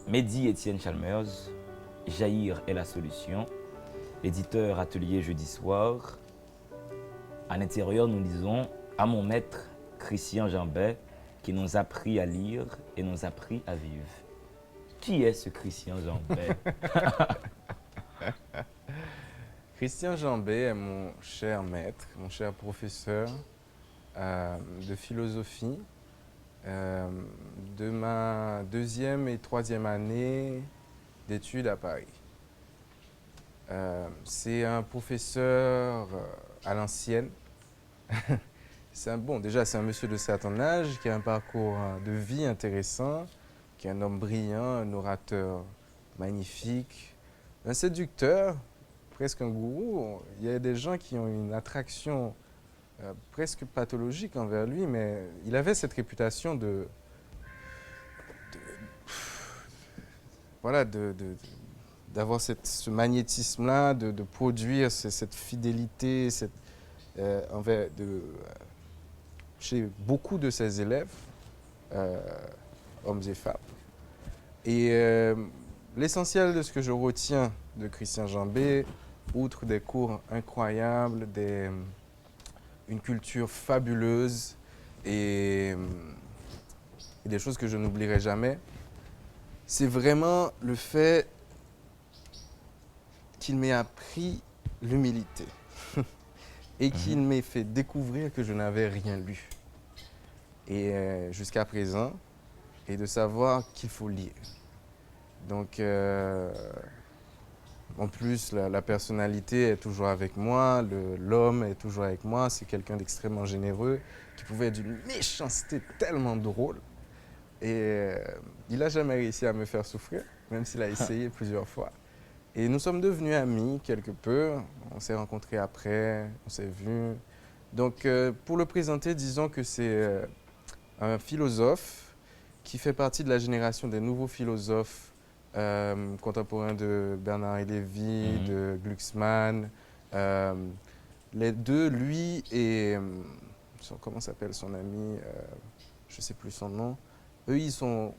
Mehdi Étienne Chalmers, Jaïr est la solution, éditeur atelier jeudi soir. À l'intérieur, nous lisons à mon maître Christian Jambet qui nous a appris à lire et nous a appris à vivre. Qui est ce Christian Jambet? Christian Jambet est mon cher maître, mon cher professeur de philosophie de ma deuxième et troisième année d'études à Paris. C'est un professeur à l'ancienne. Déjà, c'est un monsieur de certain âge qui a un parcours de vie intéressant, qui est un homme brillant, un orateur magnifique, un séducteur, presque un gourou. Il y a des gens qui ont une attraction presque pathologique envers lui, mais il avait cette réputation d'avoir ce magnétisme-là, de produire cette fidélité chez beaucoup de ses élèves, hommes et femmes. Et l'essentiel de ce que je retiens de Christian Jambet, outre des cours incroyables, une culture fabuleuse et des choses que je n'oublierai jamais, c'est vraiment le fait qu'il m'ait appris l'humilité et qu'il m'ait fait découvrir que je n'avais rien lu. Et jusqu'à présent, et de savoir qu'il faut lire. Donc, en plus, la personnalité est toujours avec moi, l'homme est toujours avec moi. C'est quelqu'un d'extrêmement généreux, qui pouvait être d'une méchanceté tellement drôle. Et il n'a jamais réussi à me faire souffrir, même s'il a essayé plusieurs fois. Et nous sommes devenus amis quelque peu. On s'est rencontrés après, on s'est vus. Donc, pour le présenter, disons que c'est un philosophe qui fait partie de la génération des nouveaux philosophes contemporains de Bernard Lévy, de Glucksmann. Les deux, lui et comment s'appelle son ami, je ne sais plus son nom, eux, ils sont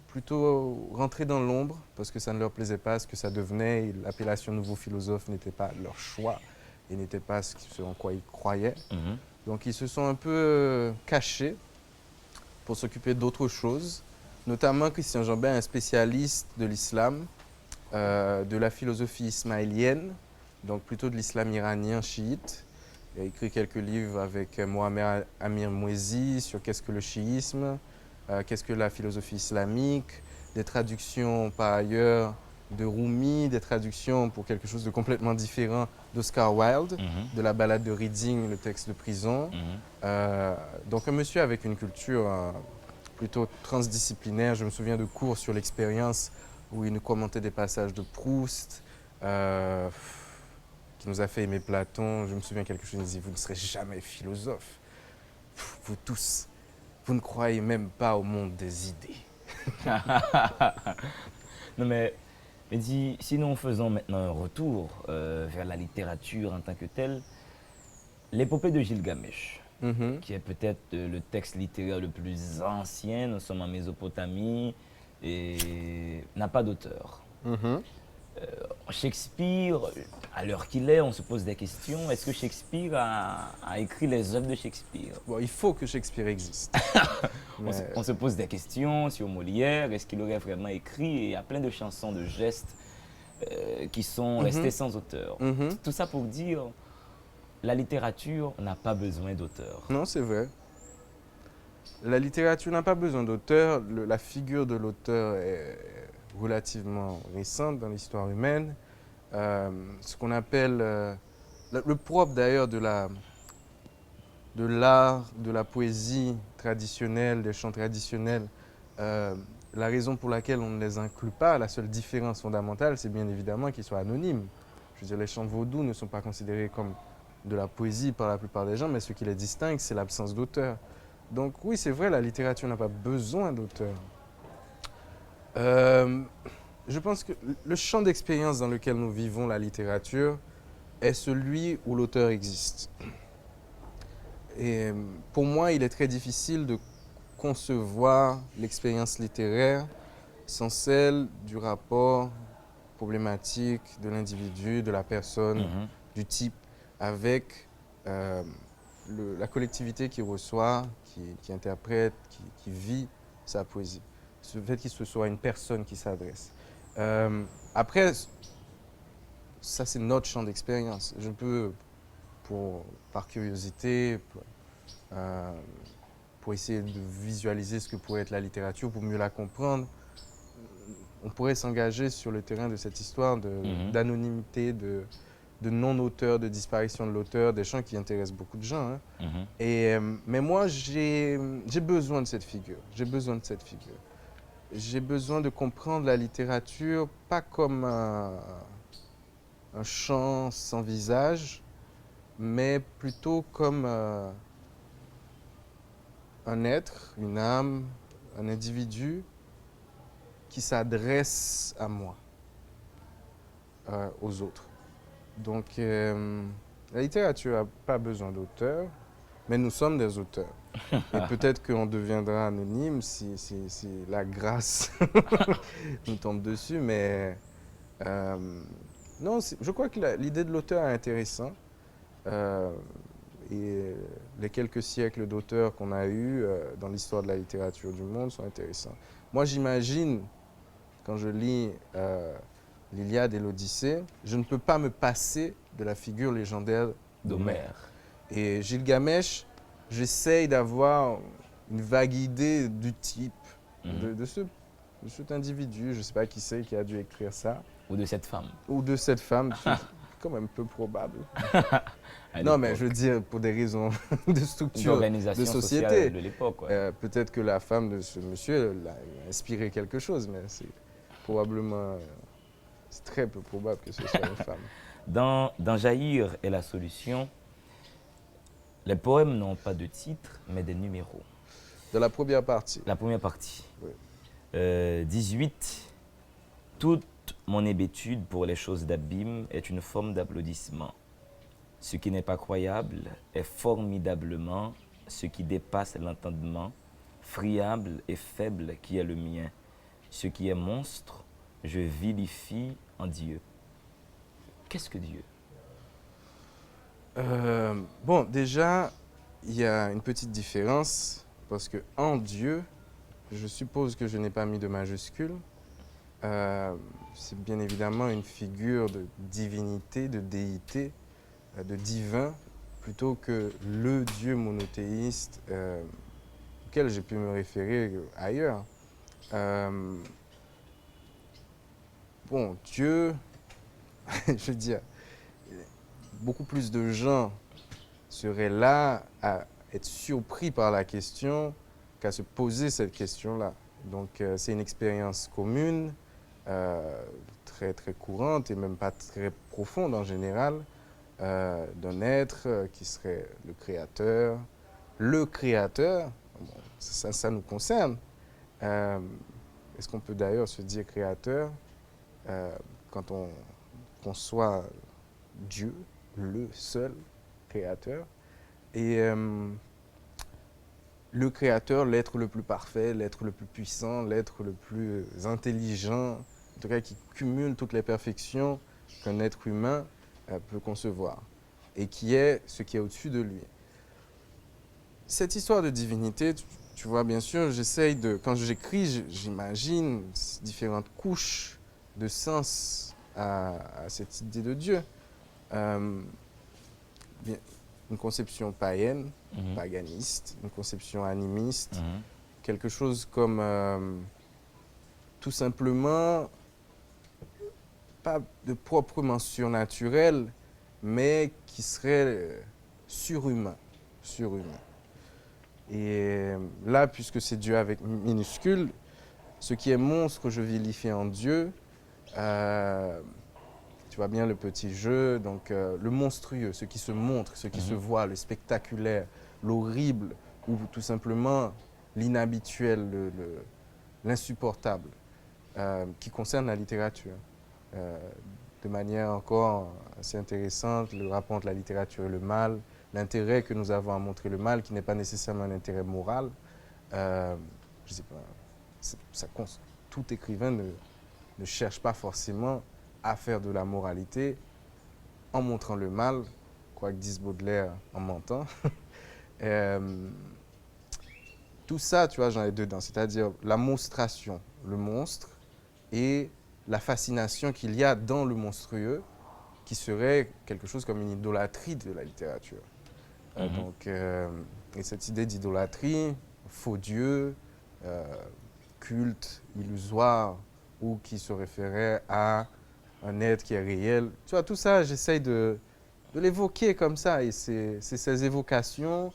plutôt rentrés dans l'ombre parce que ça ne leur plaisait pas ce que ça devenait. L'appellation nouveau philosophe n'était pas leur choix et n'était pas ce en quoi ils croyaient. Donc ils se sont un peu cachés pour s'occuper d'autres choses. Notamment, Christian Jambet est un spécialiste de l'islam, de la philosophie ismaélienne, donc plutôt de l'islam iranien chiite. Il a écrit quelques livres avec Mohamed Amir Mouezi sur qu'est-ce que le chiisme, qu'est-ce que la philosophie islamique, des traductions par ailleurs de Rumi, des traductions pour quelque chose de complètement différent d'Oscar Wilde, de la ballade de Reading, le texte de prison. Donc un monsieur avec une culture plutôt transdisciplinaire. Je me souviens de cours sur l'expérience où il nous commentait des passages de Proust, qui nous a fait aimer Platon. Je me souviens quelque chose, il disait « Vous ne serez jamais philosophe. Vous tous, vous ne croyez même pas au monde des idées. » Non mais dis, si nous faisons maintenant un retour vers la littérature en tant que telle, l'épopée de Gilgamesh, qui est peut-être le texte littéraire le plus ancien, nous sommes en Mésopotamie, et n'a pas d'auteur. Shakespeare, à l'heure qu'il est, on se pose des questions. Est-ce que Shakespeare a écrit les œuvres de Shakespeare? Bon, il faut que Shakespeare existe. On se pose des questions sur Molière. Est-ce qu'il aurait vraiment écrit? Et il y a plein de chansons, de gestes qui sont restés sans auteur. Tout ça pour dire, la littérature n'a pas besoin d'auteur. Non, c'est vrai. La littérature n'a pas besoin d'auteur. La figure de l'auteur est relativement récente dans l'histoire humaine. Ce qu'on appelle le propre d'ailleurs de l'art, de la poésie traditionnelle, des chants traditionnels, la raison pour laquelle on ne les inclut pas, la seule différence fondamentale, c'est bien évidemment qu'ils soient anonymes. Je veux dire, les chants vaudous ne sont pas considérés comme de la poésie par la plupart des gens, mais ce qui les distingue, c'est l'absence d'auteur. Donc oui, c'est vrai, la littérature n'a pas besoin d'auteur. Je pense que le champ d'expérience dans lequel nous vivons la littérature est celui où l'auteur existe. Et pour moi, il est très difficile de concevoir l'expérience littéraire sont celles du rapport problématique de l'individu, de la personne, Mhm. du type, avec la collectivité qui reçoit, qui interprète, qui vit sa poésie. Le fait qu'il ce soit une personne qui s'adresse. Après, ça c'est notre champ d'expérience. Je peux, par curiosité, euh, pour essayer de visualiser ce que pourrait être la littérature, pour mieux la comprendre, on pourrait s'engager sur le terrain de cette histoire Mhm. d'anonymité, de non-auteur, de disparition de l'auteur, des champs qui intéressent beaucoup de gens. Hein. Mhm. Mais moi, j'ai besoin de cette figure. J'ai besoin de cette figure. J'ai besoin de comprendre la littérature pas comme un champ sans visage, mais plutôt comme un être, une âme, un individu qui s'adresse à moi, aux autres. Donc, la littérature n'a pas besoin d'auteur, mais nous sommes des auteurs. Et peut-être qu'on deviendra anonyme si la grâce nous tombe dessus, mais non, je crois que l'idée de l'auteur est intéressante. Euh, et les quelques siècles d'auteurs qu'on a eus dans l'histoire de la littérature du monde sont intéressants. Moi, j'imagine, quand je lis l'Iliade et l'Odyssée, je ne peux pas me passer de la figure légendaire d'Homère. D'Homère. Et Gilgamesh, j'essaye d'avoir une vague idée du type Mhm. de cet individu, je ne sais pas qui c'est qui a dû écrire ça, Ou de cette femme ou de cette femme, c'est quand même peu probable. à Non, mais je veux l'époque. dire, pour des raisons de structure, de D'organisation société, sociale de l'époque. Ouais. peut-être que la femme de ce monsieur l'a inspiré quelque chose, mais c'est probablement, c'est très peu probable que ce soit une femme. Dans Jaïr est la solution, les poèmes n'ont pas de titre, mais des numéros. De la première partie. La première partie. Oui. 18. Toute mon hébétude pour les choses d'abîme est une forme d'applaudissement. Ce qui n'est pas croyable est formidablement ce qui dépasse l'entendement, friable et faible qui est le mien. Ce qui est monstre, je vilifie en Dieu. Qu'est-ce que Dieu? Bon, déjà, il y a une petite différence, parce que en Dieu, je suppose que je n'ai pas mis de majuscule. C'est bien évidemment une figure de divinité, de déité, de divin, plutôt que le Dieu monothéiste auquel j'ai pu me référer ailleurs. Bon, Dieu, je veux dire, beaucoup plus de gens seraient là à être surpris par la question qu'à se poser cette question-là. Donc, c'est une expérience commune, très, très courante et même pas très profonde en général, d'un être qui serait le créateur. Le créateur, bon, ça nous concerne. Est-ce qu'on peut d'ailleurs se dire créateur quand on conçoit Dieu, le seul créateur? Et le créateur, l'être le plus parfait, l'être le plus puissant, l'être le plus intelligent, en tout cas qui cumule toutes les perfections qu'un être humain peut concevoir, et qui est ce qui est au-dessus de lui. Cette histoire de divinité, tu vois, bien sûr, quand j'écris, j'imagine différentes couches de sens à cette idée de Dieu. Une conception païenne, paganiste, une conception animiste, quelque chose comme tout simplement pas de proprement surnaturel, mais qui serait surhumain. Et là, puisque c'est Dieu avec minuscule, ce qui est monstre, je vilifie en Dieu. Tu vois bien le petit jeu, donc le monstrueux, ce qui se montre, ce qui se voit, le spectaculaire, l'horrible, ou tout simplement l'inhabituel, l'insupportable, qui concerne la littérature. De manière encore assez intéressante, le rapport entre la littérature et le mal, l'intérêt que nous avons à montrer le mal, qui n'est pas nécessairement un intérêt moral. Je sais pas, tout écrivain ne cherche pas forcément à faire de la moralité en montrant le mal, quoi que dise Baudelaire en mentant. Euh, tout ça, tu vois, j'en ai dedans, c'est-à-dire la monstration, le monstre, et la fascination qu'il y a dans le monstrueux, qui serait quelque chose comme une idolâtrie de la littérature. Donc, et cette idée d'idolâtrie, faux Dieu, euh, culte illusoire, ou qui se référait à un être qui est réel. Tu vois, tout ça, j'essaye de l'évoquer comme ça. Et c'est ces évocations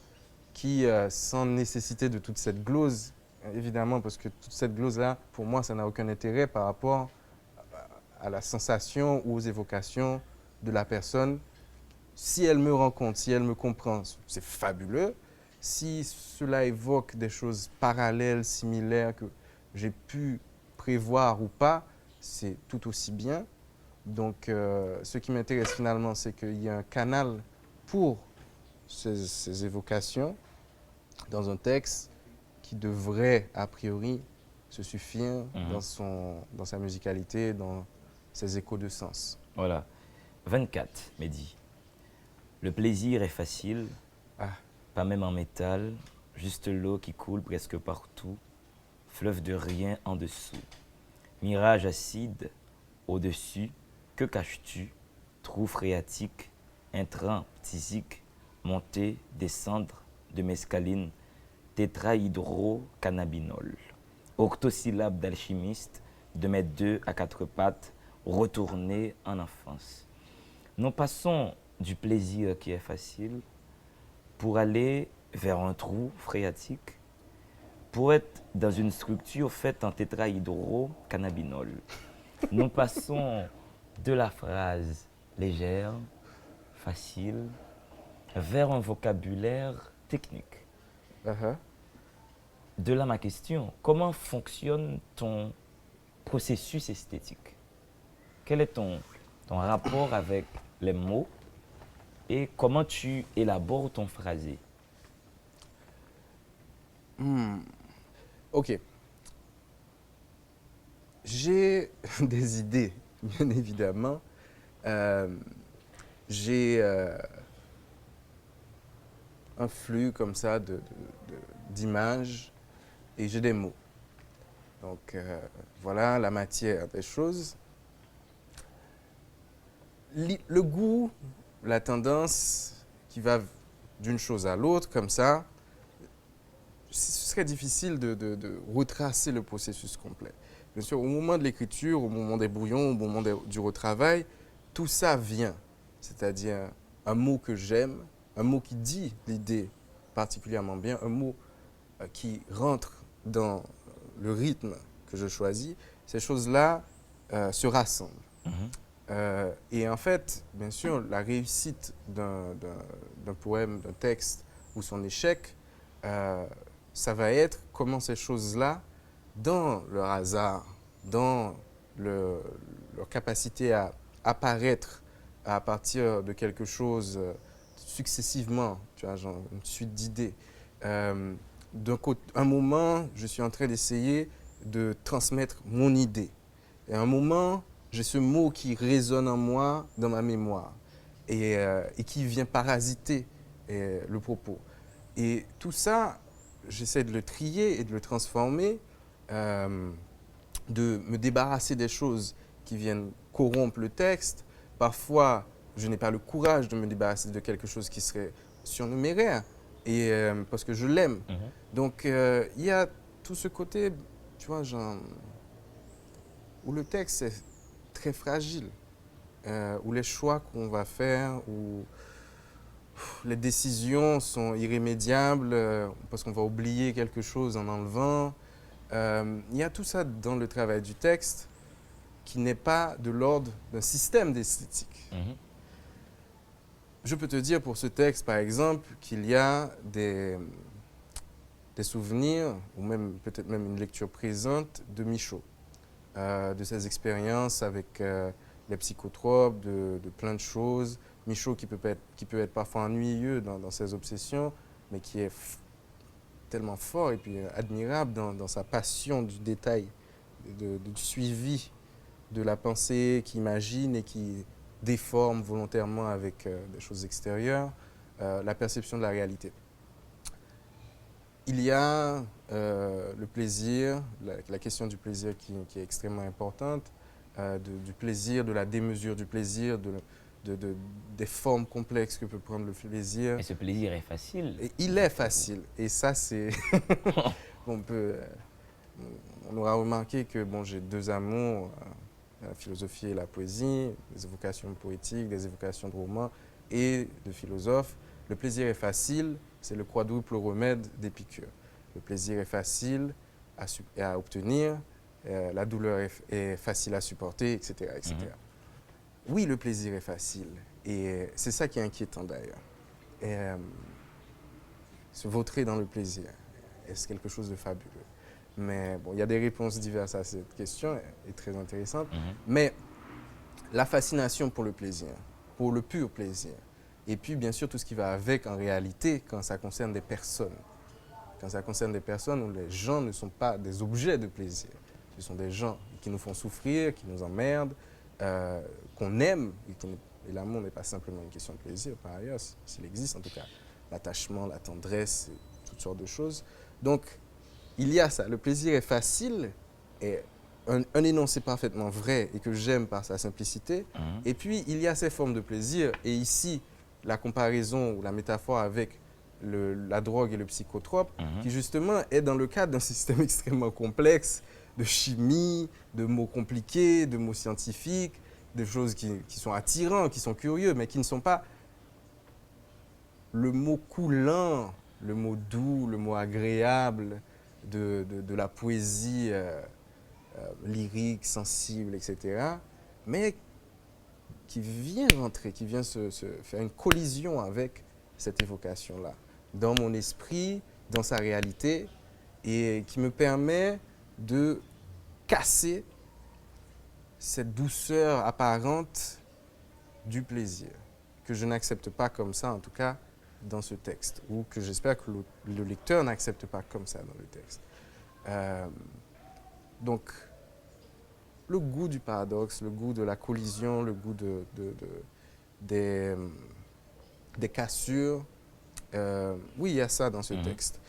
qui, sans nécessité de toute cette glose, évidemment, parce que toute cette glose-là, pour moi, ça n'a aucun intérêt par rapport à la sensation ou aux évocations de la personne. Si elle me rencontre, si elle me comprend, c'est fabuleux. Si cela évoque des choses parallèles, similaires, que j'ai pu prévoir ou pas, c'est tout aussi bien. Donc, ce qui m'intéresse finalement, c'est qu'il y a un canal pour ces évocations dans un texte qui devrait, a priori, se suffire dans sa musicalité, dans ses échos de sens. Voilà. 24, Mehdi. Le plaisir est facile, pas même en métal, juste l'eau qui coule presque partout, fleuve de rien en dessous. Mirage acide, au-dessus, que caches-tu? Trou phréatique, intrant, phtisique, monter, descendre de mescaline, tétrahydrocannabinol. Octosyllabe d'alchimiste, de mes 2 à 4 pattes, retourner en enfance. Nous passons du plaisir qui est facile pour aller vers un trou phréatique, pour être dans une structure faite en tétrahydrocannabinol. Nous passons de la phrase légère, facile, vers un vocabulaire technique. De là ma question, comment fonctionne ton processus esthétique? Quel est ton rapport avec les mots et comment tu élabores ton phrasé? Ok. J'ai des idées, bien évidemment. J'ai un flux comme ça d'images et j'ai des mots. Donc voilà la matière des choses. Le goût, la tendance qui va d'une chose à l'autre comme ça, ce serait difficile de retracer le processus complet. Bien sûr, au moment de l'écriture, au moment des brouillons, au moment du retravail, tout ça vient. C'est-à-dire un mot que j'aime, un mot qui dit l'idée particulièrement bien, un mot qui rentre dans le rythme que je choisis. Ces choses-là se rassemblent. Et en fait, bien sûr, la réussite d'un poème, d'un texte ou son échec, ça va être comment ces choses-là, dans leur hasard, dans leur capacité à apparaître à partir de quelque chose successivement, tu vois, genre une suite d'idées. Un moment, je suis en train d'essayer de transmettre mon idée. Et à un moment, j'ai ce mot qui résonne en moi, dans ma mémoire, et qui vient parasiter le propos. Et tout ça, j'essaie de le trier et de le transformer, de me débarrasser des choses qui viennent corrompre le texte. Parfois, je n'ai pas le courage de me débarrasser de quelque chose qui serait surnuméraire, et, parce que je l'aime. Donc, il y a tout ce côté, tu vois, genre, où le texte est très fragile, où les choix qu'on va faire, où les décisions sont irrémédiables, parce qu'on va oublier quelque chose en enlevant. Il y a tout ça dans le travail du texte qui n'est pas de l'ordre d'un système d'esthétique. Je peux te dire pour ce texte, par exemple, qu'il y a des souvenirs, ou même peut-être même une lecture présente de Michaud, de ses expériences avec les psychotropes, de plein de choses. Michaud qui peut être parfois ennuyeux dans ses obsessions, mais qui est tellement fort et puis admirable dans sa passion du détail du suivi de la pensée qui imagine et qui déforme volontairement avec des choses extérieures la perception de la réalité. Il y a le plaisir, la question du plaisir qui est extrêmement importante, du plaisir, de la démesure du plaisir, des formes complexes que peut prendre le plaisir. Et ce plaisir est facile. Et il est facile. Et ça, c'est... on aura remarqué que bon, j'ai deux amours, la philosophie et la poésie, des évocations poétiques, des évocations de romans et de philosophes. Le plaisir est facile, c'est le quadruple remède d'Épicure. Le plaisir est facile à obtenir, la douleur est facile à supporter, etc. etc. Oui, le plaisir est facile. Et c'est ça qui est inquiétant d'ailleurs. Se vautrer dans le plaisir, est-ce quelque chose de fabuleux? Mais bon, il y a des réponses diverses à cette question, et très intéressante. Mais la fascination pour le plaisir, pour le pur plaisir, et puis bien sûr tout ce qui va avec en réalité quand ça concerne des personnes. Quand ça concerne des personnes où les gens ne sont pas des objets de plaisir, ce sont des gens qui nous font souffrir, qui nous emmerdent, qu'on aime, et l'amour n'est pas simplement une question de plaisir par ailleurs, s'il existe en tout cas, l'attachement, la tendresse, toutes sortes de choses. Donc, il y a ça. Le plaisir est facile, et un énoncé parfaitement vrai et que j'aime par sa simplicité. Et puis, il y a ces formes de plaisir. Et ici, la comparaison ou la métaphore avec la drogue et le psychotrope, qui justement est dans le cadre d'un système extrêmement complexe de chimie, de mots compliqués, de mots scientifiques, de choses qui sont attirants, qui sont curieux, mais qui ne sont pas le mot coulant, le mot doux, le mot agréable de la poésie lyrique, sensible, etc. Mais qui vient rentrer, qui vient se faire une collision avec cette évocation-là, dans mon esprit, dans sa réalité, et qui me permet de casser cette douceur apparente du plaisir, que je n'accepte pas comme ça, en tout cas, dans ce texte, ou que j'espère que le lecteur n'accepte pas comme ça dans le texte. Donc, le goût du paradoxe, le goût de la collision, le goût des cassures, oui, il y a ça dans ce texte.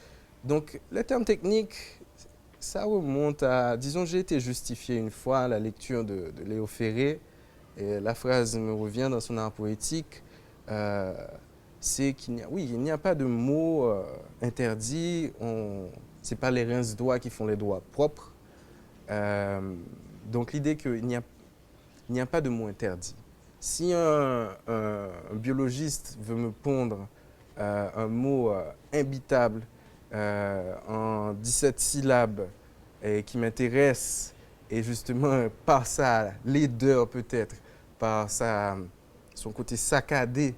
Donc, les termes techniques, ça remonte à, disons, j'ai été justifié une fois à la lecture de Léo Ferré, et la phrase me revient dans son art poétique, c'est qu'il n'y a pas de mots interdits, ce n'est pas les rince-doigts qui font les doigts propres. Donc l'idée qu'il n'y a pas de mots interdits. Si un biologiste veut me pondre un mot imbitable en 17 syllabes et qui m'intéresse, et justement par sa laideur peut-être, par son côté saccadé,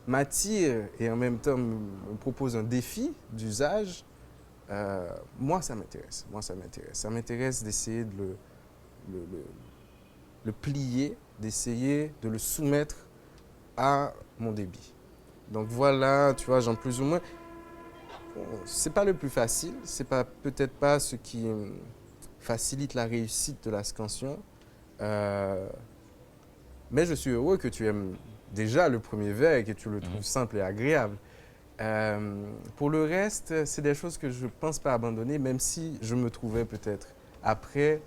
m'attire et en même temps me propose un défi d'usage, moi ça m'intéresse. Ça m'intéresse d'essayer de le plier, d'essayer de le soumettre à mon débit. Donc voilà, tu vois, genre plus ou moins, c'est pas le plus facile, c'est peut-être pas ce qui facilite la réussite de la scansion, mais je suis heureux que tu aimes déjà le premier vers et que tu le trouves simple et agréable. Pour le reste, c'est des choses que je ne pense pas abandonner, même si je me trouvais peut-être après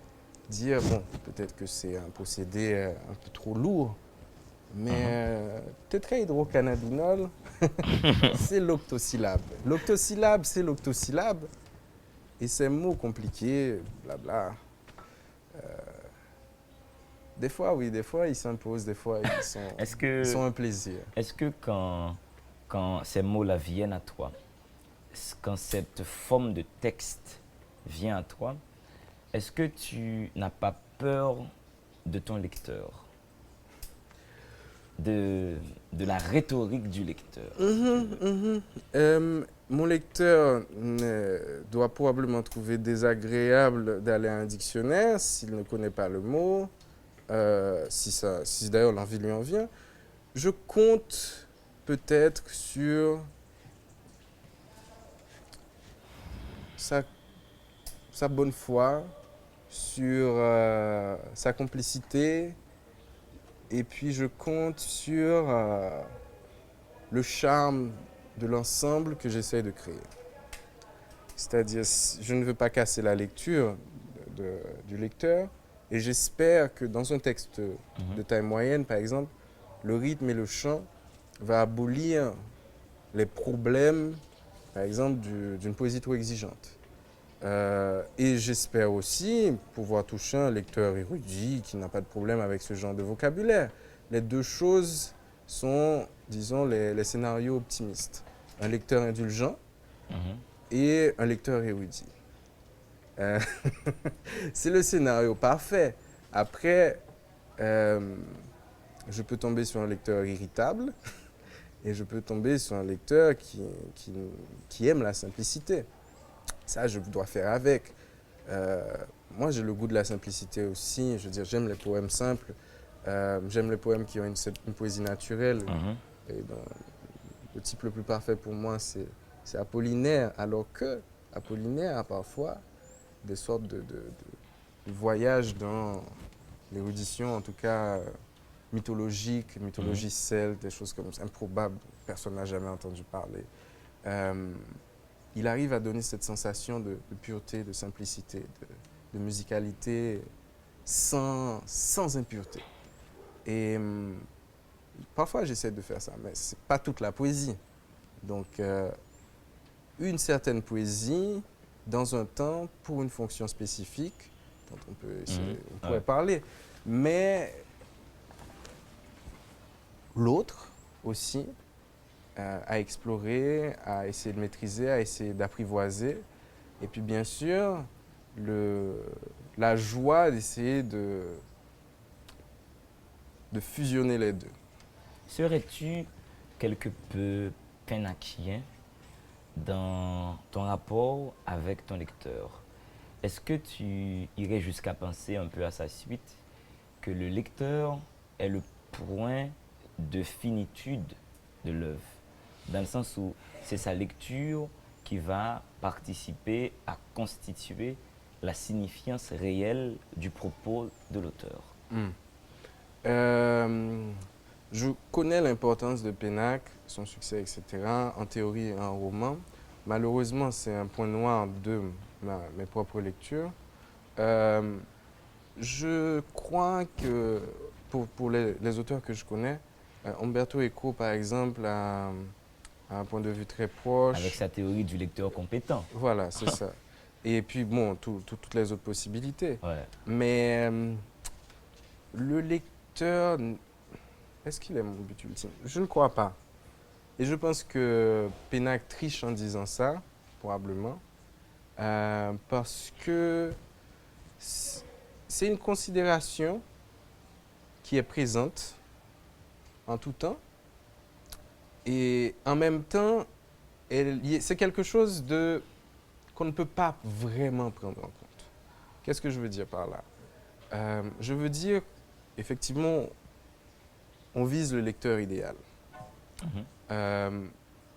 dire, bon, peut-être que c'est un procédé un peu trop lourd, mais tétrahydrocannabinol, c'est l'octosyllabe. L'octosyllabe, c'est l'octosyllabe, et ces mots compliqués, blabla, des fois, oui, des fois, ils s'imposent, des fois, ils sont un plaisir. Est-ce que quand ces mots-là viennent à toi, quand cette forme de texte vient à toi, est-ce que tu n'as pas peur de ton lecteur, de la rhétorique du lecteur? Mon lecteur doit probablement trouver désagréable d'aller à un dictionnaire s'il ne connaît pas le mot, si d'ailleurs l'envie lui en vient. Je compte peut-être sur sa bonne foi, sur sa complicité, et puis je compte sur le charme de l'ensemble que j'essaie de créer. C'est-à-dire, je ne veux pas casser la lecture du lecteur, et j'espère que dans un texte de taille moyenne, par exemple, le rythme et le chant va abolir les problèmes, par exemple, d'une poésie trop exigeante. Et j'espère aussi pouvoir toucher un lecteur érudit qui n'a pas de problème avec ce genre de vocabulaire. Les deux choses sont, disons, les scénarios optimistes. Un lecteur indulgent et un lecteur érudit. C'est le scénario parfait. Après, je peux tomber sur un lecteur irritable et je peux tomber sur un lecteur qui aime la simplicité. Ça, je dois faire avec. Moi, j'ai le goût de la simplicité aussi. Je veux dire, j'aime les poèmes simples. J'aime les poèmes qui ont une poésie naturelle. Et ben, le type le plus parfait pour moi, c'est Apollinaire. Alors que Apollinaire a parfois des sortes de voyages dans l'érudition, en tout cas mythologique, mythologie celte, des choses comme ça, improbables, personne n'a jamais entendu parler. Il arrive à donner cette sensation de pureté, de simplicité, de musicalité sans impureté. Et parfois, j'essaie de faire ça, mais ce n'est pas toute la poésie. Donc, une certaine poésie, dans un temps, pour une fonction spécifique, dont on pourrait parler. Mais l'autre aussi, à explorer, à essayer de maîtriser, à essayer d'apprivoiser. Et puis bien sûr, la joie d'essayer de fusionner les deux. Serais-tu quelque peu pénacien dans ton rapport avec ton lecteur? Est-ce que tu irais jusqu'à penser un peu à sa suite que le lecteur est le point de finitude de l'œuvre, dans le sens où c'est sa lecture qui va participer à constituer la signifiance réelle du propos de l'auteur? Je connais l'importance de Pénac, son succès, etc., en théorie et en roman. Malheureusement, c'est un point noir de mes propres lectures. Je crois que pour les auteurs que je connais, Umberto Eco, par exemple, a un point de vue très proche. Avec sa théorie du lecteur compétent. Voilà, c'est ça. Et puis, bon, toutes les autres possibilités. Ouais. Mais le lecteur, est-ce qu'il est mon but ultime? Je ne crois pas. Et je pense que Pénac triche en disant ça, probablement, parce que c'est une considération qui est présente en tout temps. Et en même temps, c'est quelque chose qu'on ne peut pas vraiment prendre en compte. Qu'est-ce que je veux dire par là? Je veux dire, effectivement, on vise le lecteur idéal.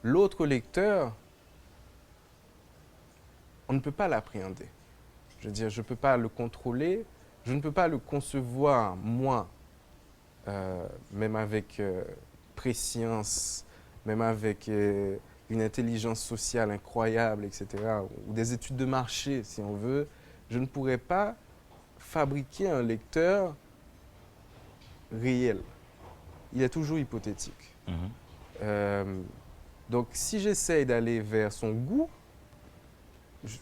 L'autre lecteur, on ne peut pas l'appréhender. Je veux dire, je ne peux pas le contrôler, je ne peux pas le concevoir, moi, même avec prescience, même avec une intelligence sociale incroyable, etc., ou des études de marché, si on veut. Je ne pourrais pas fabriquer un lecteur réel. Il est toujours hypothétique. Donc, si j'essaye d'aller vers son goût,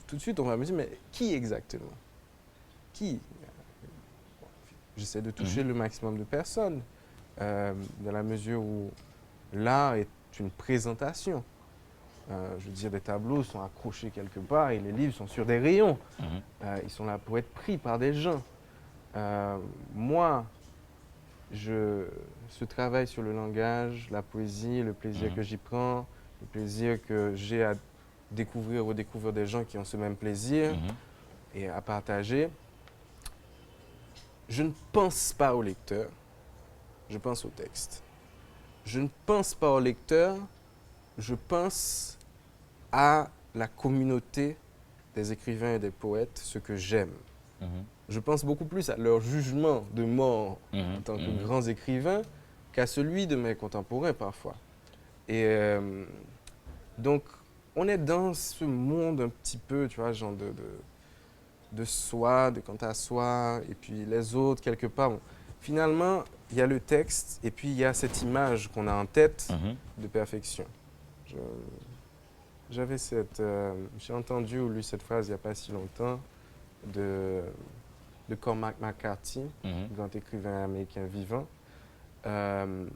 tout de suite, on va me dire, mais qui exactement? Qui? J'essaie de toucher le maximum de personnes, dans la mesure où l'art est une présentation. Je veux dire, des tableaux sont accrochés quelque part et les livres sont sur des rayons. Ils sont là pour être pris par des gens. Moi, ce travail sur le langage, la poésie, le plaisir que j'y prends, le plaisir que j'ai à découvrir, redécouvrir des gens qui ont ce même plaisir et à partager. Je ne pense pas au lecteur, je pense au texte. Je ne pense pas au lecteur, je pense à la communauté des écrivains et des poètes ce que j'aime. Mhm. Je pense beaucoup plus à leur jugement de mort Mhm. en tant que Mhm. grands écrivains qu'à celui de mes contemporains parfois. Et donc, on est dans ce monde un petit peu, tu vois, genre de soi, de quant à soi, et puis les autres, quelque part. Bon, finalement, il y a le texte, et puis il y a cette image qu'on a en tête Mhm. de perfection. Je- J'avais j'ai entendu ou lu cette phrase il n'y a pas si longtemps de, de Cormac McCarthy, Mhm. grand écrivain américain vivant. Euh,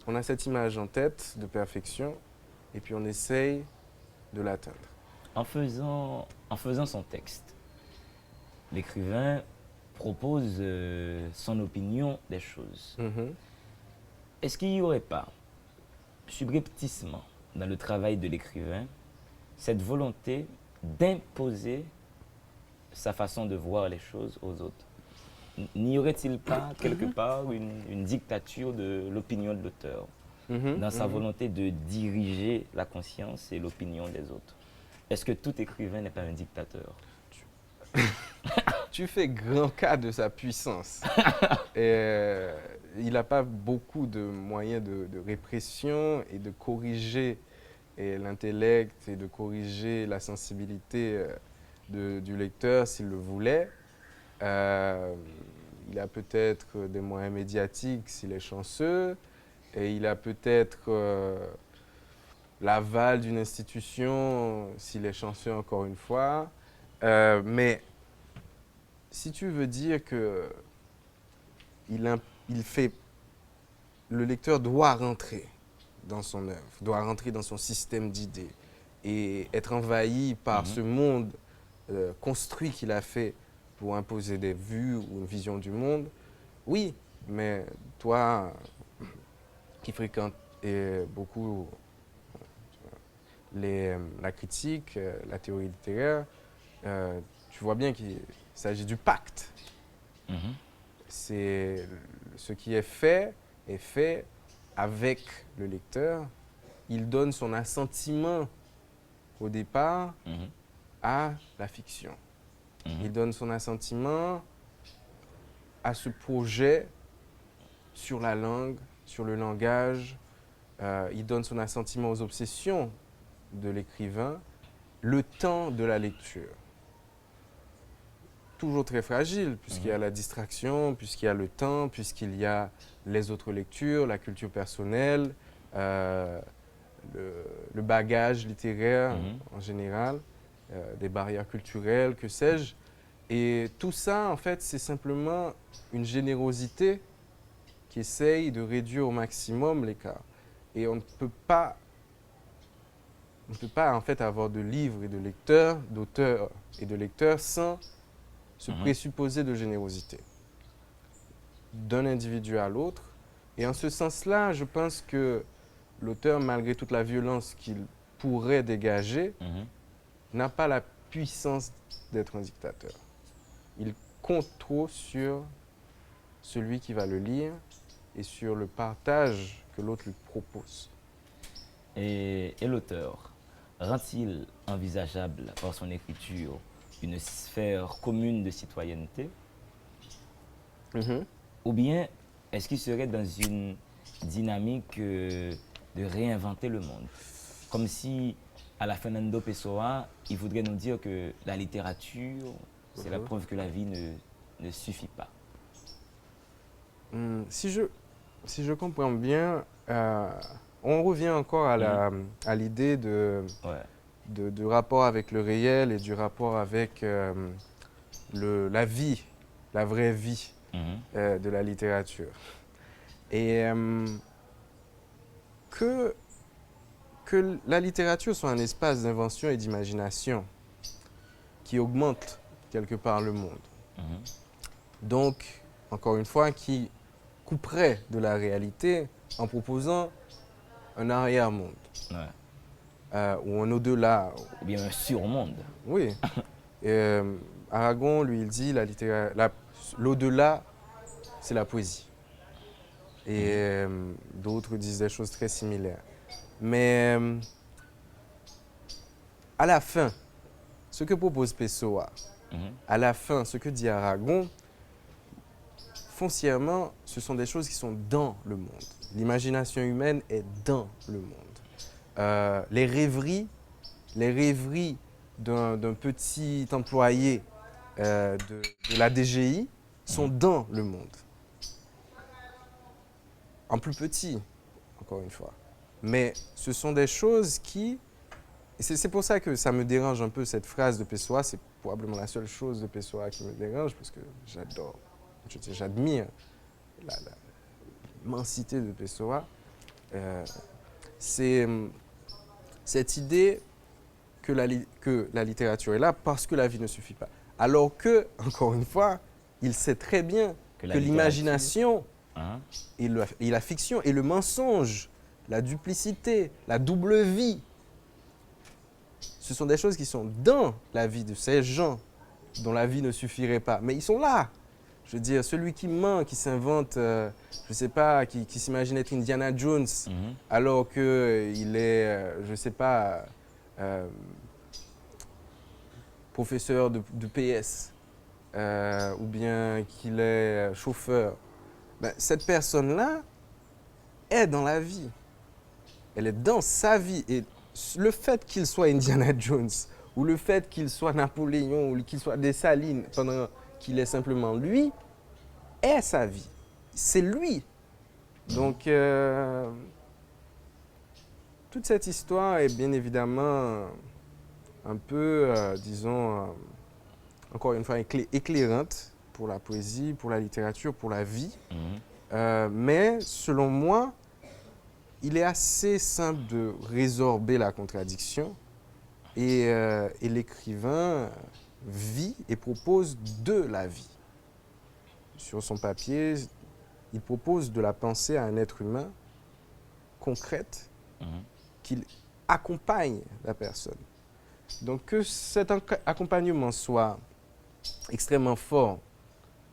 on a cette image en tête de perfection, et puis on essaye de l'atteindre. En faisant son texte, l'écrivain propose son opinion des choses. Mhm. Est-ce qu'il n'y aurait pas, subrepticement, dans le travail de l'écrivain, cette volonté d'imposer sa façon de voir les choses aux autres? N'y aurait-il pas, quelque part, une dictature de l'opinion de l'auteur, Mhm, dans sa mhm. volonté de diriger la conscience et l'opinion des autres? Est-ce que tout écrivain n'est pas un dictateur? Tu fais grand cas de sa puissance. Et, il n'a pas beaucoup de moyens de répression et de corriger l'intellect et de corriger la sensibilité du lecteur s'il le voulait. Euh, il a peut-être des moyens médiatiques s'il est chanceux, et il a peut-être l'aval d'une institution s'il est chanceux encore une fois. Mais si tu veux dire que il fait, le lecteur doit rentrer dans son œuvre, doit rentrer dans son système d'idées et être envahi par Mhm. ce monde construit qu'il a fait pour imposer des vues ou une vision du monde. Oui, mais toi qui fréquentes beaucoup la critique, la théorie littéraire, tu vois bien qu'il s'agit du pacte. Mhm. C'est ce qui est fait avec le lecteur. Il donne son assentiment au départ Mhm. à la fiction. Mhm. Il donne son assentiment à ce projet sur la langue, sur le langage. Il donne son assentiment aux obsessions de l'écrivain, le temps de la lecture. Toujours très fragile, puisqu'il y a la distraction, puisqu'il y a le temps, puisqu'il y a les autres lectures, la culture personnelle, euh, le bagage littéraire Mhm. en général, des barrières culturelles, que sais-je. Et tout ça, en fait, c'est simplement une générosité qui essaye de réduire au maximum l'écart. Et on ne peut pas en fait avoir de livres et de lecteurs, d'auteurs et de lecteurs sans ce Mhm. présupposé de générosité d'un individu à l'autre. Et en ce sens-là, je pense que l'auteur, malgré toute la violence qu'il pourrait dégager, Mhm. n'a pas la puissance d'être un dictateur. Il compte trop sur celui qui va le lire et sur le partage que l'autre lui propose. Et l'auteur rend-il envisageable par son écriture une sphère commune de citoyenneté? Mhm. Ou bien est-ce qu'il serait dans une dynamique de réinventer le monde? Comme si, à la Fernando Pessoa, il voudrait nous dire que la littérature, c'est la preuve que la vie ne suffit pas. Si je comprends bien, on revient encore à l'idée Ouais. de rapport avec le réel et du rapport avec la vie, la vraie vie Mhm. de la littérature. Et que, que la littérature soit un espace d'invention et d'imagination qui augmente quelque part le monde. Mhm. Donc, encore une fois, qui couperait de la réalité en proposant un arrière-monde Ouais. ou un au-delà. Ou bien un surmonde. Oui. Et, Aragon, lui, il dit l'au-delà, c'est la poésie. Et d'autres disent des choses très similaires. Mais à la fin, ce que propose Pessoa, à la fin, ce que dit Aragon, foncièrement, ce sont des choses qui sont dans le monde. L'imagination humaine est dans le monde. Les rêveries d'un petit employé de la DGI sont dans le monde. En plus petit, encore une fois. Mais ce sont des choses qui... C'est pour ça que ça me dérange un peu cette phrase de Pessoa. C'est probablement la seule chose de Pessoa qui me dérange parce que j'adore, j'admire l'immensité de Pessoa. C'est cette idée que la littérature est là parce que la vie ne suffit pas. Alors que, encore une fois, il sait très bien que l'imagination et la fiction et le mensonge, la duplicité, la double vie, ce sont des choses qui sont dans la vie de ces gens dont la vie ne suffirait pas. Mais ils sont là. Je veux dire, celui qui ment, qui s'invente, je ne sais pas, qui s'imagine être Indiana Jones, alors qu'il est, je ne sais pas, professeur de PS, ou bien qu'il est chauffeur. Ben, cette personne-là est dans la vie. Elle est dans sa vie. Et le fait qu'il soit Indiana Jones, ou le fait qu'il soit Napoléon, ou qu'il soit Dessalines, pendant qu'il est simplement lui, est sa vie. C'est lui. Donc, toute cette histoire est bien évidemment un peu, disons, encore une fois, éclairante pour la poésie, pour la littérature, pour la vie. Mais selon moi, il est assez simple de résorber la contradiction et l'écrivain vit et propose de la vie. Sur son papier, il propose de la pensée à un être humain concrète qu'il accompagne la personne. Donc que cet accompagnement soit extrêmement fort,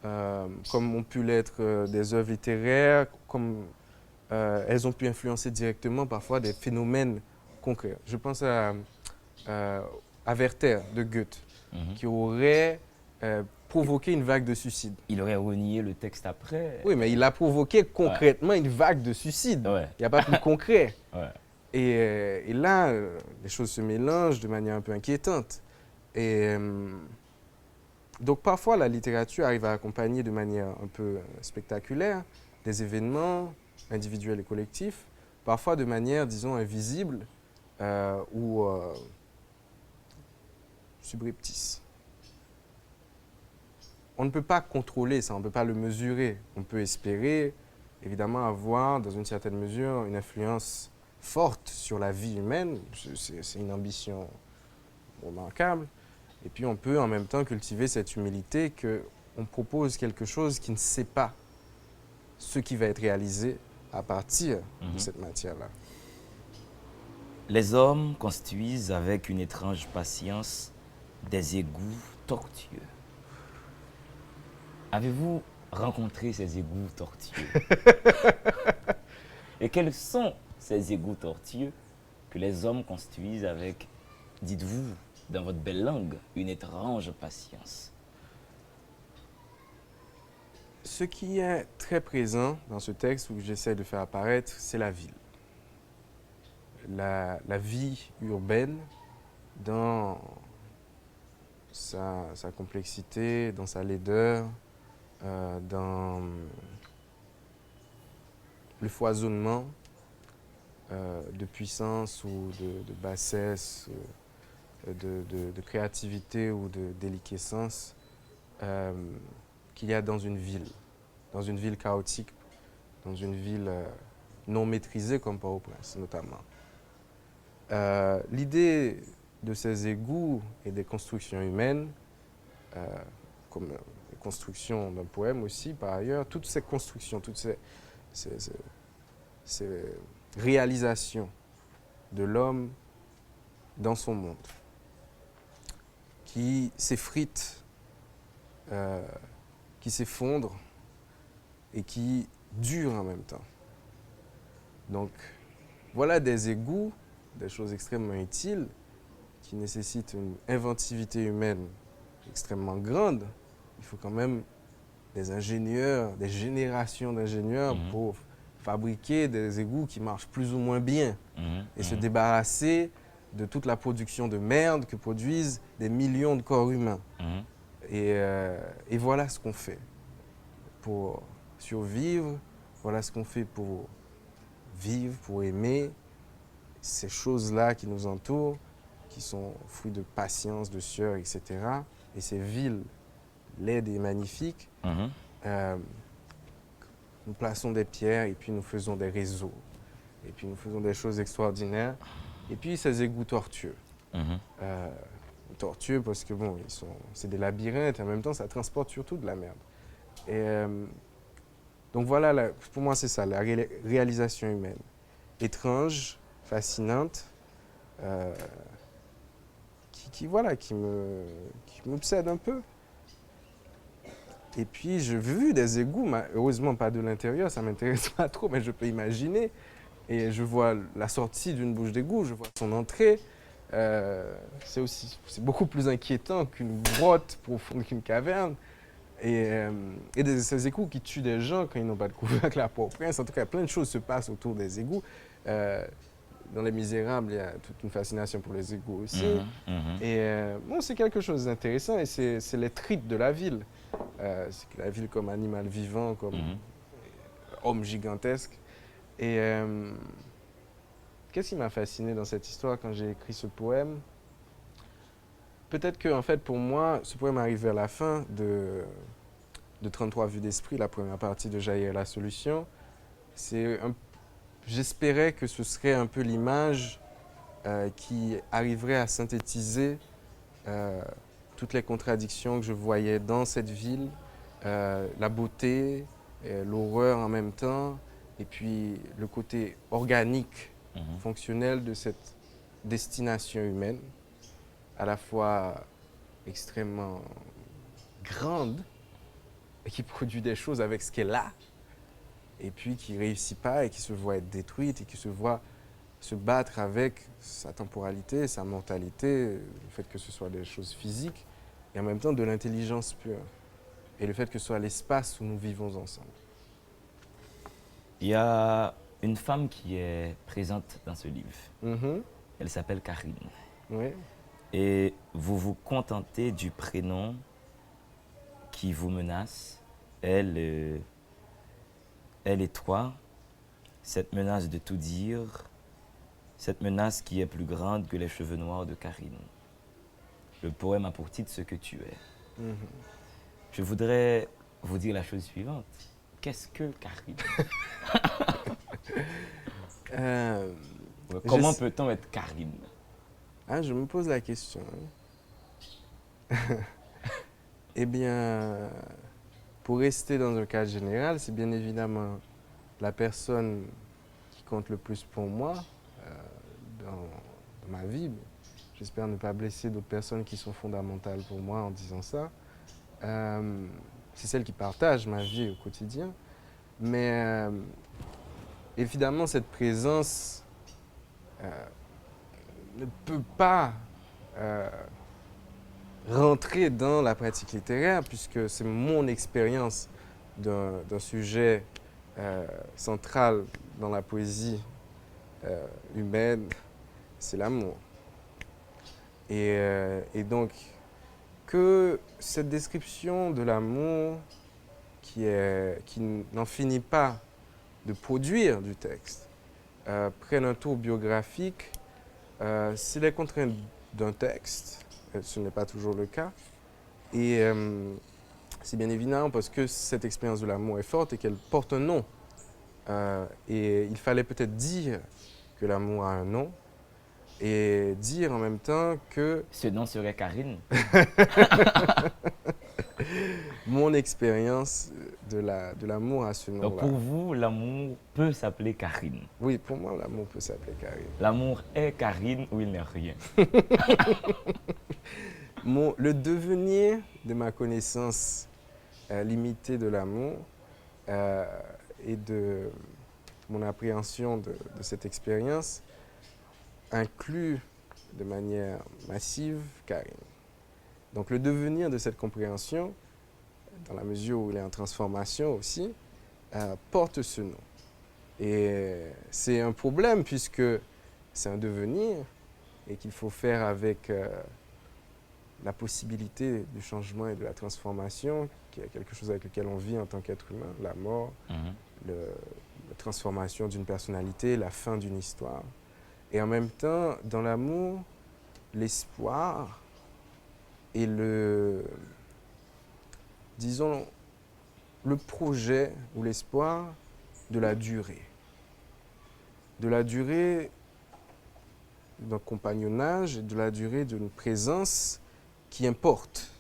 comme ont pu l'être des œuvres littéraires, comme elles ont pu influencer directement parfois des phénomènes concrets. Je pense à Werther de Goethe, qui aurait provoqué une vague de suicide. Il aurait renié le texte après. Oui, mais il a provoqué concrètement une vague de suicide. Ouais. Il n'y a pas plus concret. Ouais. Et là, les choses se mélangent de manière un peu inquiétante. Et donc parfois, la littérature arrive à accompagner de manière un peu spectaculaire des événements individuels et collectifs, parfois de manière, disons, invisible ou subreptice. On ne peut pas contrôler ça, on ne peut pas le mesurer. On peut espérer, évidemment, avoir, dans une certaine mesure, une influence forte sur la vie humaine. C'est une ambition remarquable. Et puis, on peut en même temps cultiver cette humilité qu'on propose quelque chose qui ne sait pas ce qui va être réalisé à partir de cette matière-là. Les hommes construisent avec une étrange patience des égouts tortueux. Avez-vous rencontré ces égouts tortueux? Et quels sont ces égouts tortueux que les hommes construisent avec, dites-vous, dans votre belle langue, une étrange patience? Ce qui est très présent dans ce texte où j'essaie de faire apparaître, c'est la ville. La vie urbaine dans sa complexité, dans sa laideur, dans le foisonnement de puissance ou de bassesse, de créativité ou de déliquescence qu'il y a dans une ville chaotique, dans une ville non maîtrisée comme Port-au-Prince notamment. L'idée de ces égouts et des constructions humaines, comme les constructions d'un poème aussi par ailleurs, toutes ces constructions, toutes ces réalisations de l'homme dans son monde, qui s'effritent, qui s'effondrent et qui durent en même temps. Donc, voilà des égouts, des choses extrêmement utiles qui nécessite une inventivité humaine extrêmement grande, il faut quand même des ingénieurs, des générations d'ingénieurs pour fabriquer des égouts qui marchent plus ou moins bien et se débarrasser de toute la production de merde que produisent des millions de corps humains. Et voilà ce qu'on fait pour survivre, voilà ce qu'on fait pour vivre, pour aimer ces choses-là qui nous entourent, qui sont fruits de patience, de sueur, etc. Et ces villes laides et magnifiques, nous plaçons des pierres et puis nous faisons des réseaux. Et puis nous faisons des choses extraordinaires. Et puis ces égouts tortueux. Tortueux parce que bon, c'est des labyrinthes et en même temps ça transporte surtout de la merde. Et donc voilà, pour moi c'est ça, la réalisation humaine. Étrange, fascinante, qui m'obsède un peu. Et puis j'ai vu des égouts, heureusement pas de l'intérieur, ça m'intéresse pas trop, mais je peux imaginer. Et je vois la sortie d'une bouche d'égout, je vois son entrée. C'est beaucoup plus inquiétant qu'une grotte profonde, qu'une caverne. Et ces égouts qui tuent des gens quand ils n'ont pas de couvercle à Port-au-Prince. En tout cas, plein de choses se passent autour des égouts. Dans Les Misérables, il y a toute une fascination pour les égouts aussi. Et bon, c'est quelque chose d'intéressant et c'est les tripes de la ville. C'est la ville comme animal vivant, comme homme gigantesque. Et qu'est-ce qui m'a fasciné dans cette histoire quand j'ai écrit ce poème? Peut-être que, en fait, pour moi, ce poème arrive vers la fin de 33 vues d'esprit, la première partie de Jaillir la solution. J'espérais que ce serait un peu l'image qui arriverait à synthétiser toutes les contradictions que je voyais dans cette ville, la beauté, l'horreur en même temps, et puis le côté organique, fonctionnel de cette destination humaine, à la fois extrêmement grande et qui produit des choses avec ce qu'elle a, et puis qui ne réussit pas et qui se voit être détruite et qui se voit se battre avec sa temporalité, sa mortalité, le fait que ce soit des choses physiques et en même temps de l'intelligence pure. Et le fait que ce soit l'espace où nous vivons ensemble. Il y a une femme qui est présente dans ce livre. Elle s'appelle Karine. Oui. Et vous vous contentez du prénom qui vous menace, elle et toi, cette menace de tout dire, cette menace qui est plus grande que les cheveux noirs de Karine. Le poème a pour titre Ce que tu es. Je voudrais vous dire la chose suivante. Qu'est-ce que Karine? Comment peut-on être Karine? Je me pose la question. Eh bien, pour rester dans un cadre général, c'est bien évidemment la personne qui compte le plus pour moi dans ma vie. J'espère ne pas blesser d'autres personnes qui sont fondamentales pour moi en disant ça. C'est celle qui partage ma vie au quotidien. Mais évidemment, cette présence ne peut pas rentrer dans la pratique littéraire puisque c'est mon expérience d'un sujet central dans la poésie humaine, c'est l'amour. Et donc, que cette description de l'amour qui n'en finit pas de produire du texte prenne un tour biographique, c'est les contraintes d'un texte, ce n'est pas toujours le cas. Et c'est bien évident parce que cette expérience de l'amour est forte et qu'elle porte un nom. Et il fallait peut-être dire que l'amour a un nom et dire en même temps que... Ce nom serait Karine. Mon expérience de l'amour a ce nom-là. Donc pour vous, l'amour peut s'appeler Karine. Oui, pour moi, l'amour peut s'appeler Karine. L'amour est Karine ou il n'est rien. Le devenir de ma connaissance limitée de l'amour et de mon appréhension de cette expérience inclut de manière massive Karine. Donc le devenir de cette compréhension, dans la mesure où il est en transformation aussi, porte ce nom. Et c'est un problème puisque c'est un devenir et qu'il faut faire avec la possibilité du changement et de la transformation, qui est quelque chose avec lequel on vit en tant qu'être humain, la mort, la transformation d'une personnalité, la fin d'une histoire. Et en même temps, dans l'amour, l'espoir et disons, le projet ou l'espoir de la durée. De la durée d'un compagnonnage et de la durée d'une présence qui importe.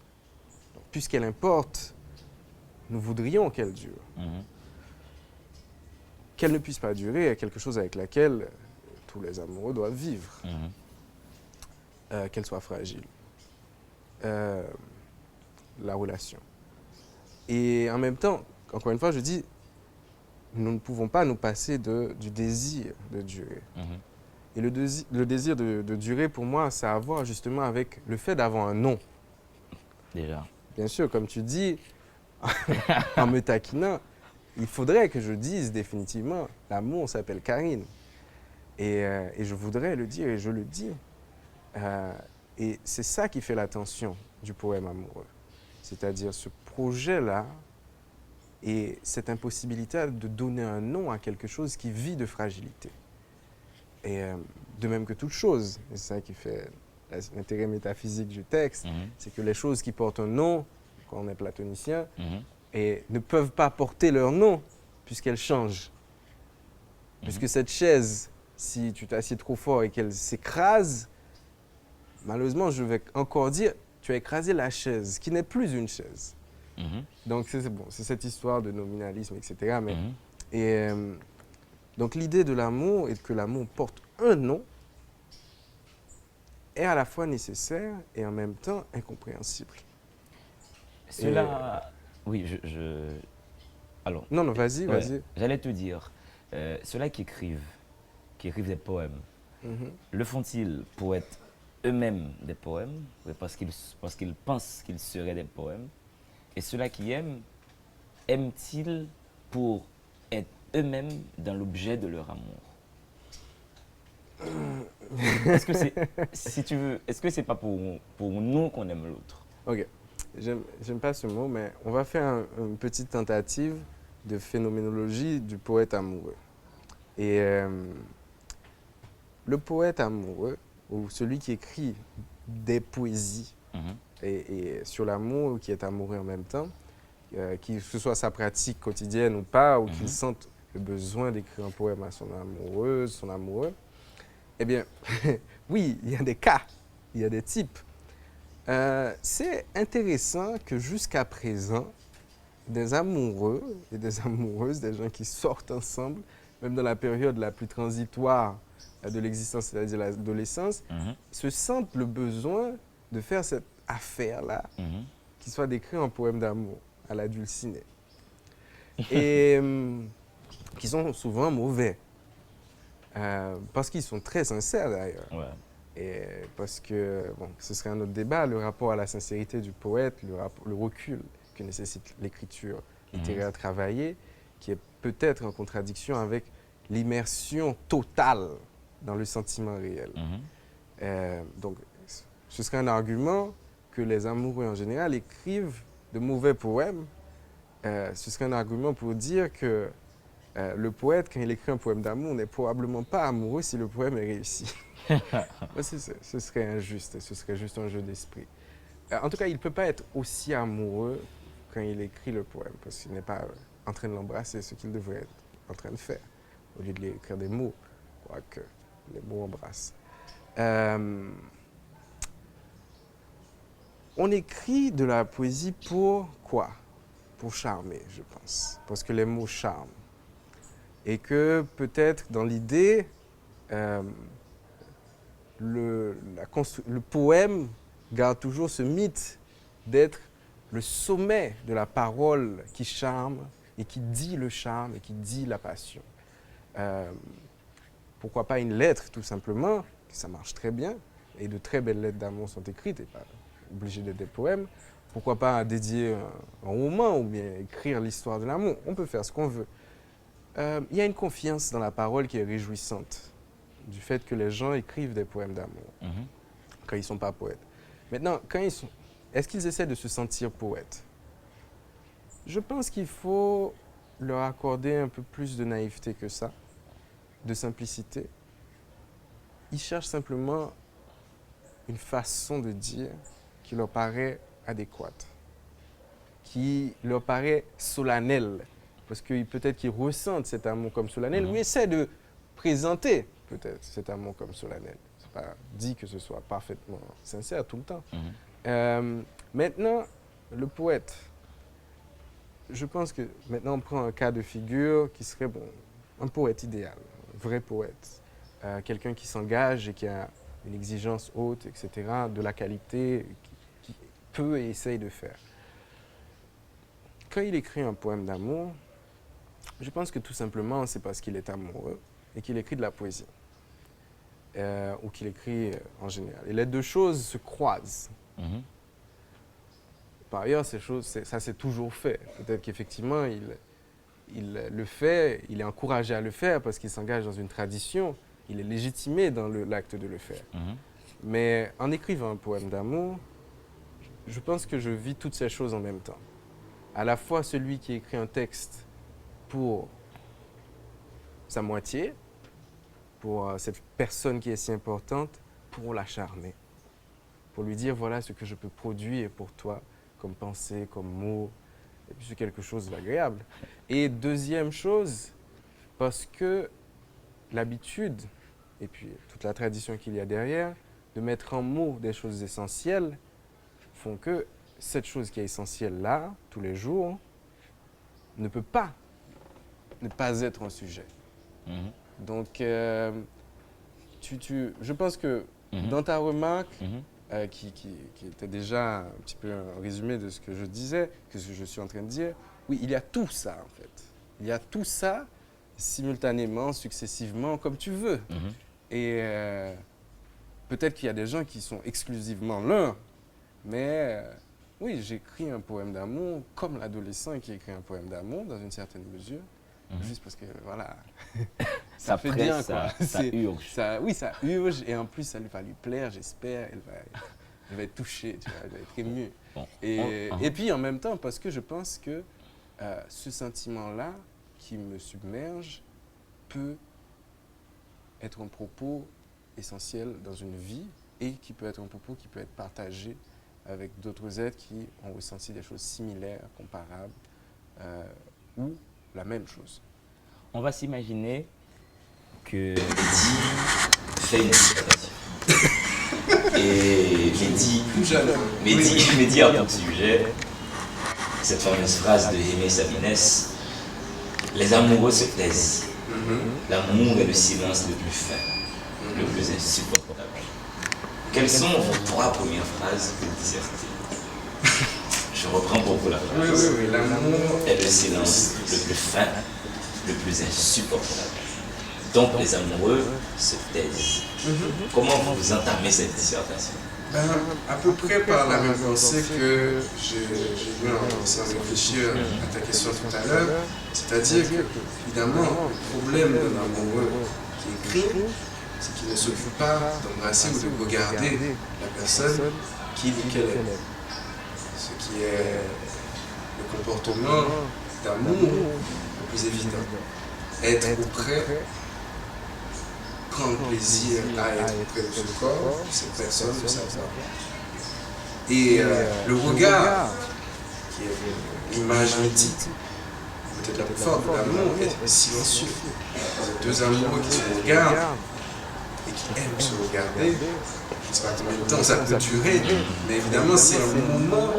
Puisqu'elle importe, nous voudrions qu'elle dure. Qu'elle ne puisse pas durer est quelque chose avec laquelle tous les amoureux doivent vivre. Qu'elle soit fragile. La relation. Et en même temps, encore une fois, je dis, nous ne pouvons pas nous passer du désir de durer. Et le désir de durer, pour moi, ça a à voir justement avec le fait d'avoir un nom. Déjà. Bien sûr, comme tu dis, en me taquinant, il faudrait que je dise définitivement, l'amour s'appelle Karine. Et je voudrais le dire et je le dis. Et c'est ça qui fait la tension du poème amoureux. C'est-à-dire ce projet-là et cette impossibilité de donner un nom à quelque chose qui vit de fragilité. Et de même que toute chose, et c'est ça qui fait l'intérêt métaphysique du texte, c'est que les choses qui portent un nom, quand on est platonicien, et ne peuvent pas porter leur nom puisqu'elles changent. Puisque cette chaise, si tu t'assieds trop fort et qu'elle s'écrase, malheureusement, je vais encore dire, tu as écrasé la chaise, qui n'est plus une chaise. Donc, c'est cette histoire de nominalisme, etc. Mais, donc, l'idée de l'amour et que l'amour porte un nom est à la fois nécessaire et en même temps incompréhensible. Cela... Oui, Alors... Non, vas-y, vas-y. J'allais te dire, ceux-là qui écrivent des poèmes, le font-ils pour être eux-mêmes des poèmes, parce qu'ils pensent qu'ils seraient des poèmes? Et ceux-là qui aiment-ils pour être eux-mêmes dans l'objet de leur amour? Est-ce que c'est, si tu veux, est-ce que c'est pas pour nous qu'on aime l'autre? Ok, j'aime pas ce mot, mais on va faire une petite tentative de phénoménologie du poète amoureux. Et le poète amoureux, ou celui qui écrit des poésies et sur l'amour, qui est amoureux en même temps, que ce soit sa pratique quotidienne ou pas, ou qu'il sente le besoin d'écrire un poème à son amoureuse, son amoureux, eh bien, oui, il y a des cas, il y a des types. C'est intéressant que jusqu'à présent, des amoureux et des amoureuses, des gens qui sortent ensemble, même dans la période la plus transitoire de l'existence, c'est-à-dire l'adolescence, se sentent le besoin de faire cette affaire-là, qui soit d'écrire un poème d'amour à la Dulcinée. Et qui sont souvent mauvais. Parce qu'ils sont très sincères d'ailleurs. Ouais. Et parce que, bon, ce serait un autre débat, le rapport à la sincérité du poète, le recul que nécessite l'écriture littéraire travaillée, qui est peut-être en contradiction avec l'immersion totale dans le sentiment réel. Donc, ce serait un argument que les amoureux en général écrivent de mauvais poèmes. Ce serait un argument pour dire que le poète, quand il écrit un poème d'amour, n'est probablement pas amoureux si le poème est réussi. Ce serait injuste, ce serait juste un jeu d'esprit. En tout cas, il ne peut pas être aussi amoureux quand il écrit le poème, parce qu'il n'est pas en train de l'embrasser, ce qu'il devrait être en train de faire, au lieu de lui écrire des mots, quoique les mots embrassent. On écrit de la poésie pour quoi? Pour charmer, je pense, parce que les mots charment. Et que peut-être dans l'idée, le poème garde toujours ce mythe d'être le sommet de la parole qui charme et qui dit le charme et qui dit la passion. Pourquoi pas une lettre, tout simplement, ça marche très bien, et de très belles lettres d'amour sont écrites, et pas obligées d'être des poèmes. Pourquoi pas dédier un roman ou bien écrire l'histoire de l'amour? On peut faire ce qu'on veut. Il y a une confiance dans la parole qui est réjouissante, du fait que les gens écrivent des poèmes d'amour quand ils ne sont pas poètes. Maintenant, est-ce qu'ils essaient de se sentir poètes? Je pense qu'il faut leur accorder un peu plus de naïveté que ça, de simplicité. Ils cherchent simplement une façon de dire qui leur paraît adéquate, qui leur paraît solennelle, parce que peut-être qu'ils ressentent cet amour comme solennel, ou essaient de présenter peut-être cet amour comme solennel. Ce n'est pas dit que ce soit parfaitement sincère tout le temps. Maintenant, le poète, je pense que maintenant on prend un cas de figure qui serait un poète idéal, un vrai poète, quelqu'un qui s'engage et qui a une exigence haute, etc., de la qualité, qui peut et essaye de faire. Quand il écrit un poème d'amour, je pense que tout simplement c'est parce qu'il est amoureux et qu'il écrit de la poésie, ou qu'il écrit en général. Et les deux choses se croisent. Par ailleurs, ça c'est toujours fait. Peut-être qu'effectivement, il le fait, il est encouragé à le faire parce qu'il s'engage dans une tradition, il est légitimé dans l'acte de le faire. Mais en écrivant un poème d'amour, je pense que je vis toutes ces choses en même temps. À la fois celui qui écrit un texte pour sa moitié, pour cette personne qui est si importante, pour l'acharner, pour lui dire voilà ce que je peux produire pour toi, comme pensée, comme mot, et puis c'est quelque chose d'agréable. Et deuxième chose, parce que l'habitude, et puis toute la tradition qu'il y a derrière, de mettre en mots des choses essentielles, font que cette chose qui est essentielle là, tous les jours, ne peut pas ne pas être un sujet. Donc, je pense que dans ta remarque, qui était déjà un petit peu un résumé de ce que je disais, que ce que je suis en train de dire, oui, il y a tout ça en fait. Il y a tout ça simultanément, successivement, comme tu veux. Et peut-être qu'il y a des gens qui sont exclusivement l'un, mais oui, j'écris un poème d'amour comme l'adolescent qui écrit un poème d'amour dans une certaine mesure, juste parce que voilà, ça fait presse, bien quoi. Ça urge. Oui, ça urge et en plus ça va lui plaire, j'espère, elle va être touchée, tu vois, elle va être émue. Bon. Et puis en même temps, parce que je pense que ce sentiment-là qui me submerge peut être un propos essentiel dans une vie et qui peut être un propos qui peut être partagé avec d'autres êtres qui ont ressenti des choses similaires, comparables ou la même chose. On va s'imaginer que Mehdi fait une dissertation. Et Mehdi a pour sujet cette fameuse phrase de Aimé Sabinès: les amoureux se taisent. L'amour est le silence le plus fin, le plus insupportable. Quelles sont vos 3 premières phrases pour disserter? Je reprends pour vous la phrase. Oui, l'amour est le silence le plus fin, le plus insupportable. Donc les amoureux se taisent. Comment vous entamez cette dissertation? À peu près par la même pensée que j'ai eu en essayant de réfléchir à ta question tout à l'heure, c'est-à-dire que, évidemment, le problème d'un amoureux qui écrit, c'est qu'il ne s'occupe pas d'embrasser ou de regarder la personne qui dit qu'elle est. Ce qui est le comportement d'amour le plus évident. Être auprès, prendre plaisir à être auprès de ce corps, de cette personne, de sa voix. Et le regard, qui est l'image mythique, peut-être la plus forte de l'amour, est silencieux. Deux amoureux qui se regardent et qui aiment se regarder. Je ne sais pas combien de temps ça peut durer, mais évidemment c'est un moment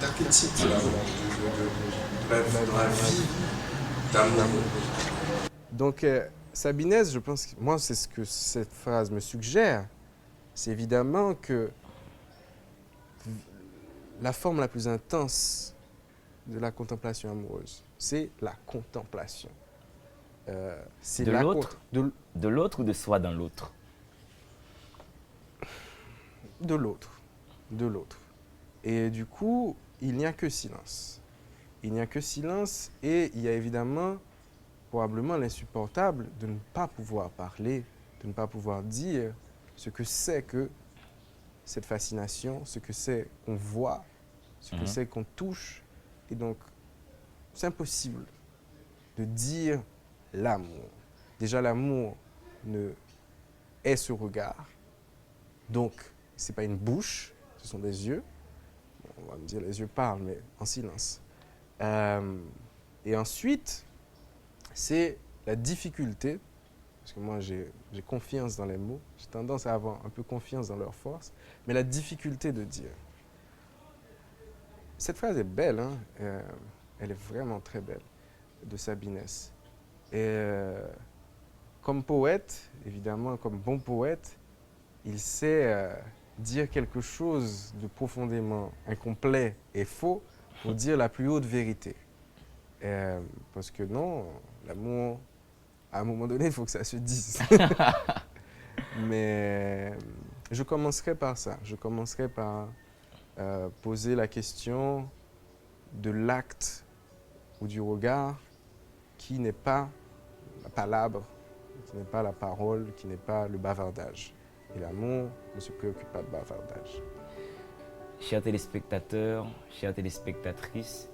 d'archétype dans la vie d'amour. Donc Sabinès, je pense que moi c'est ce que cette phrase me suggère, c'est évidemment que la forme la plus intense de la contemplation amoureuse, c'est la contemplation. De l'autre ou de soi dans l'autre? de l'autre, de l'autre. Et du coup, il n'y a que silence. Il n'y a que silence et il y a évidemment probablement l'insupportable de ne pas pouvoir parler, de ne pas pouvoir dire ce que c'est que cette fascination, ce que c'est qu'on voit, ce que c'est qu'on touche. Et donc, c'est impossible de dire l'amour. Déjà, l'amour est ce regard. Donc, ce n'est pas une bouche, ce sont des yeux. Bon, on va me dire, les yeux parlent, mais en silence. Et ensuite, c'est la difficulté, parce que moi j'ai confiance dans les mots, j'ai tendance à avoir un peu confiance dans leur force, mais la difficulté de dire. Cette phrase est belle, hein? Elle est vraiment très belle, de Sabinès. Et comme poète, évidemment, comme bon poète, il sait dire quelque chose de profondément incomplet et faux pour dire la plus haute vérité. Parce que non, l'amour, à un moment donné, il faut que ça se dise. Mais je commencerai par ça. Je commencerai par poser la question de l'acte ou du regard qui n'est pas la palabre, qui n'est pas la parole, qui n'est pas le bavardage. Et l'amour ne se préoccupe pas de bavardage. Chers téléspectateurs, chères téléspectatrices,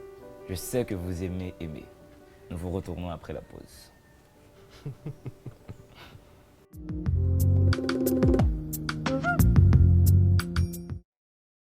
je sais que vous aimez aimer. Nous vous retournons après la pause.